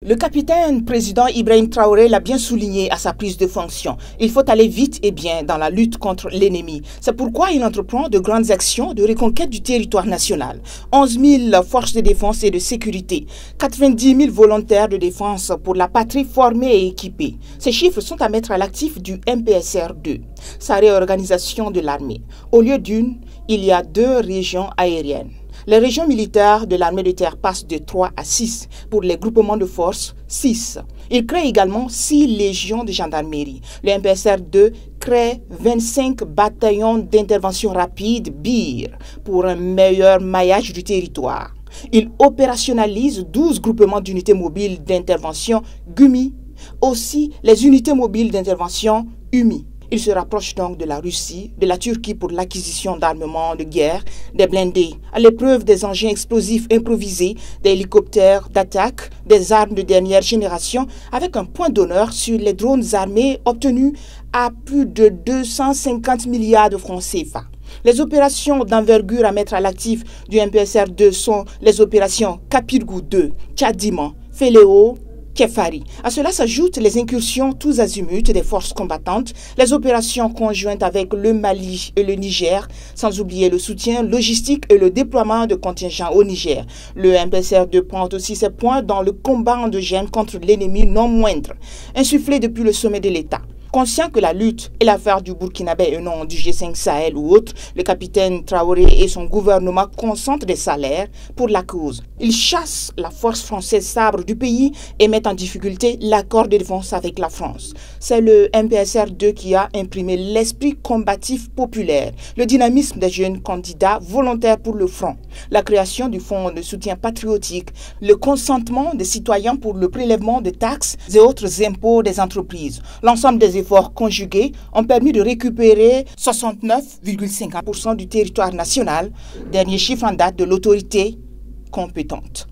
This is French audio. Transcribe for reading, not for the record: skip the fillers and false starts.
Le capitaine président Ibrahim Traoré l'a bien souligné à sa prise de fonction. Il faut aller vite et bien dans la lutte contre l'ennemi. C'est pourquoi il entreprend de grandes actions de reconquête du territoire national. 11 000 forces de défense et de sécurité, 90 000 volontaires de défense pour la patrie formés et équipés. Ces chiffres sont à mettre à l'actif du MPSR 2. Sa réorganisation de l'armée. Au lieu d'une, il y a 2 régions aériennes. Les régions militaires de l'armée de terre passent de 3 à 6, pour les groupements de forces, 6. Il crée également 6 légions de gendarmerie. Le MPSR 2 crée 25 bataillons d'intervention rapide BIR pour un meilleur maillage du territoire. Il opérationnalise 12 groupements d'unités mobiles d'intervention GUMI, aussi les unités mobiles d'intervention UMI. Il se rapproche donc de la Russie, de la Turquie pour l'acquisition d'armements de guerre, des blindés, à l'épreuve des engins explosifs improvisés, des hélicoptères d'attaque, des armes de dernière génération, avec un point d'honneur sur les drones armés obtenus à plus de 250 milliards de francs CFA. Les opérations d'envergure à mettre à l'actif du MPSR 2 sont les opérations Kapirgou 2, Tchadiman, Féléo, Kefari. À cela s'ajoutent les incursions tous azimuts des forces combattantes, les opérations conjointes avec le Mali et le Niger, sans oublier le soutien logistique et le déploiement de contingents au Niger. Le MPSR 2 prend aussi ses points dans le combat endogène contre l'ennemi non moindre, insufflé depuis le sommet de l'État. Conscient que la lutte est l'affaire du Burkinabé et non du G5 Sahel ou autre, le capitaine Traoré et son gouvernement concentrent des salaires pour la cause. Ils chassent la force française sabre du pays et mettent en difficulté l'accord de défense avec la France. C'est le MPSR 2 qui a imprimé l'esprit combatif populaire, le dynamisme des jeunes candidats volontaires pour le front, la création du fonds de soutien patriotique, le consentement des citoyens pour le prélèvement de taxes et autres impôts des entreprises. L'ensemble des efforts conjugués ont permis de récupérer 69,50% du territoire national, dernier chiffre en date de l'autorité compétente.